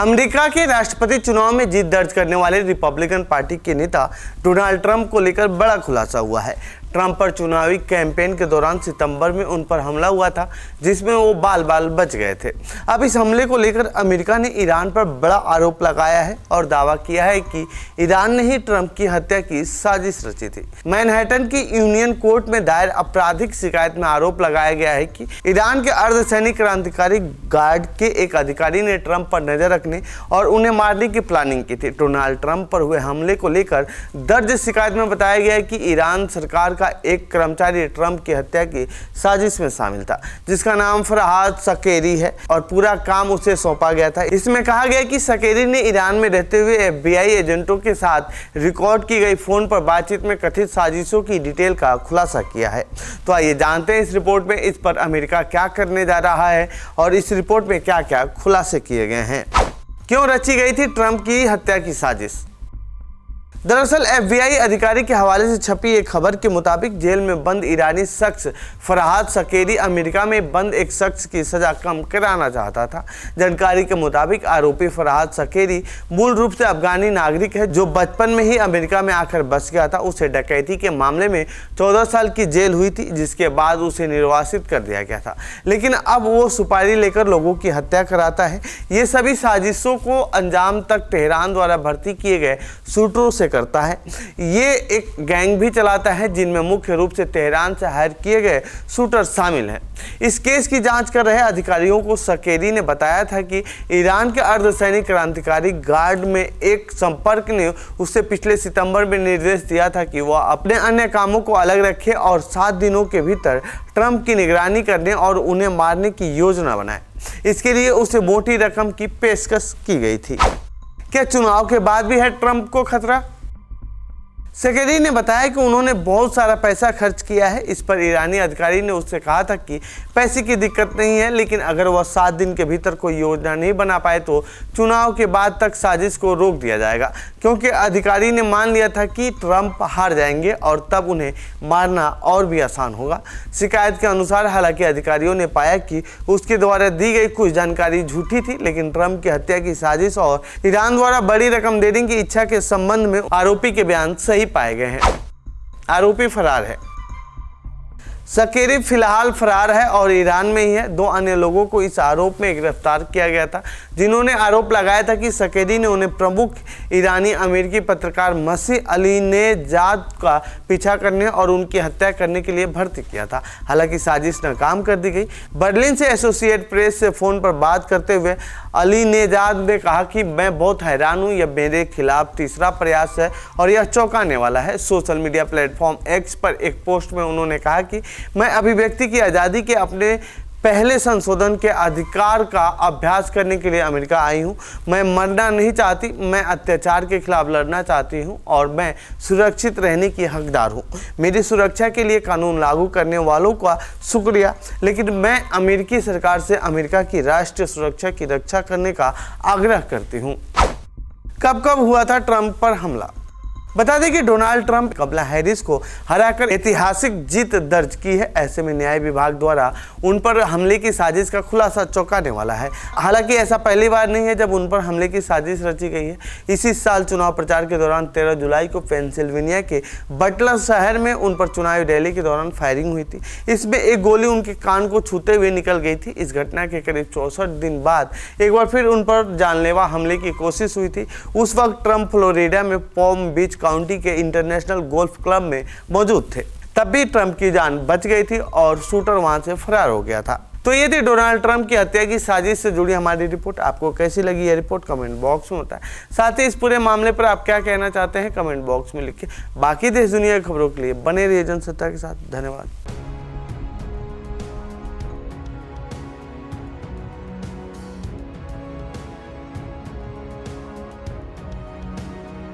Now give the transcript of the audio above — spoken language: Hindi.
अमेरिका के राष्ट्रपति चुनाव में जीत दर्ज करने वाले रिपब्लिकन पार्टी के नेता डोनाल्ड ट्रंप को लेकर बड़ा खुलासा हुआ है। ट्रंप पर चुनावी कैंपेन के दौरान सितंबर में उन पर हमला हुआ था, जिसमें वो बाल बाल बच गए थे। अब इस हमले को लेकर अमेरिका ने ईरान पर बड़ा आरोप लगाया है और दावा किया है कि ईरान ने ही ट्रंप की हत्या की साजिश रची थी। मैनहट्टन की यूनियन कोर्ट में दायर आपराधिक शिकायत में आरोप लगाया गया है कि ईरान के अर्धसैनिक क्रांतिकारी गार्ड के एक अधिकारी ने ट्रंप पर नजर रखने और उन्हें मारने की प्लानिंग की थी। डोनाल्ड ट्रंप पर हुए हमले को लेकर दर्ज शिकायत में बताया गया है कि ईरान सरकार का एक कर्मचारी ट्रंप की हत्या की साजिश में शामिल था, जिसका नाम फरहाद सकेरी है और पूरा काम उसे सौंपा गया था। इसमें कहा गया कि सकेरी ने ईरान में रहते हुए FBI एजेंटों के साथ रिकॉर्ड की गई फोन पर बातचीत में कथित साजिशों की डिटेल का खुलासा किया है। तो आइए जानते हैं इस रिपोर्ट में इस पर अमेरिका क्या करने जा रहा है और इस रिपोर्ट में क्या क्या खुलासे किए गए हैं। क्यों रची गई थी ट्रंप की हत्या की साजिश? दरअसल FBI अधिकारी के हवाले से छपी एक खबर के मुताबिक जेल में बंद ईरानी शख्स फरहाद सकेरी अमेरिका में बंद एक शख्स की सजा कम कराना चाहता था। जानकारी के मुताबिक आरोपी फरहाद सकेरी मूल रूप से अफगानी नागरिक है, जो बचपन में ही अमेरिका में आकर बस गया था। उसे डकैती के मामले में 14 साल की जेल हुई थी, जिसके बाद उसे निर्वासित कर दिया गया था। लेकिन अब वो सुपारी लेकर लोगों की हत्या कराता है। ये सभी साजिशों को अंजाम तक तेहरान द्वारा भर्ती किए गए शूटरों से करता है। ये एक गैंग भी चलाता है, जिनमें मुख्य रूप से तेहरान से हायर किए गए शूटर शामिल हैं। इस केस की जांच कर रहे अधिकारियों को सकेरी ने बताया था कि ईरान के अर्धसैनिक क्रांतिकारी गार्ड में एक संपर्क ने उससे पिछले सितंबर में निर्देश दिया था कि वह अपने अन्य कामों को अलग रखे और 7 दिनों के भीतर ट्रंप की निगरानी करने और उन्हें मारने की योजना बनाए। इसके लिए उसे मोटी रकम की पेशकश की गई थी। क्या चुनाव के बाद भी है ट्रंप को खतरा? सकेरी ने बताया कि उन्होंने बहुत सारा पैसा खर्च किया है। इस पर ईरानी अधिकारी ने उससे कहा था कि पैसे की दिक्कत नहीं है, लेकिन अगर वह 7 दिन के भीतर कोई योजना नहीं बना पाए तो चुनाव के बाद तक साजिश को रोक दिया जाएगा, क्योंकि अधिकारी ने मान लिया था कि ट्रंप हार जाएंगे और तब उन्हें मारना और भी आसान होगा। शिकायत के अनुसार हालांकि अधिकारियों ने पाया कि उसके द्वारा दी गई कुछ जानकारी झूठी थी, लेकिन ट्रंप की हत्या की साजिश और ईरान द्वारा बड़ी रकम देने की इच्छा के संबंध में आरोपी के बयान सही पाए गए हैं। आरोपी फरार है। सकेरी फिलहाल फरार है और ईरान में ही है। 2 अन्य लोगों को इस आरोप में गिरफ्तार किया गया था, जिन्होंने आरोप लगाया था कि सकेरी ने उन्हें प्रमुख ईरानी अमेरिकी पत्रकार मसीह अलीनेजाद का पीछा करने और उनकी हत्या करने के लिए भर्ती किया था। हालांकि साजिश नाकाम कर दी गई। बर्लिन से एसोसिएट प्रेस से फोन पर बात करते हुए अलीनेजाद ने कहा कि मैं बहुत हैरान हूं, यह मेरे खिलाफ तीसरा प्रयास है और यह चौंकाने वाला है। सोशल मीडिया प्लेटफॉर्म एक्स पर एक पोस्ट में उन्होंने कहा कि मैं अभिव्यक्ति की आज़ादी के अपने पहले संशोधन के अधिकार का अभ्यास करने के लिए अमेरिका आई हूं। मैं मरना नहीं चाहती, मैं अत्याचार के खिलाफ लड़ना चाहती हूं और मैं सुरक्षित रहने की हकदार हूं। मेरी सुरक्षा के लिए कानून लागू करने वालों का शुक्रिया, लेकिन मैं अमेरिकी सरकार से अमेरिका की राष्ट्रीय सुरक्षा की रक्षा करने का आग्रह करती हूं। कब हुआ था ट्रंप पर हमला? बता दें कि डोनाल्ड ट्रंप कमला हैरिस को हराकर ऐतिहासिक जीत दर्ज की है। ऐसे में न्याय विभाग द्वारा उन पर हमले की साजिश का खुलासा चौंकाने वाला है। हालांकि ऐसा पहली बार नहीं है जब उन पर हमले की साजिश रची गई है। इसी साल चुनाव प्रचार के दौरान 13 जुलाई को पेंसिल्वेनिया के बटलर शहर में उन पर चुनावी रैली के दौरान फायरिंग हुई थी। इसमें एक गोली उनके कान को छूते हुए निकल गई थी। इस घटना के करीब 64 दिन बाद एक बार फिर उन पर जानलेवा हमले की कोशिश हुई थी। उस वक्त ट्रंप फ्लोरिडा में पॉम बीच काउंटी के इंटरनेशनल गोल्फ क्लब में मौजूद थे। तब भी ट्रंप की जान बच गई थी और शूटर वहां से फरार हो गया था। तो ये थी डोनाल्ड ट्रंप की हत्या की साजिश से जुड़ी हमारी रिपोर्ट। आपको कैसी लगी ये रिपोर्ट कमेंट बॉक्स में बताएं। साथ ही इस पूरे मामले पर आप क्या कहना चाहते हैं कमेंट बॉक्स में लिखिए। बाकी देश दुनिया की खबरों के लिए बने रहिए जनसत्ता के साथ। धन्यवाद।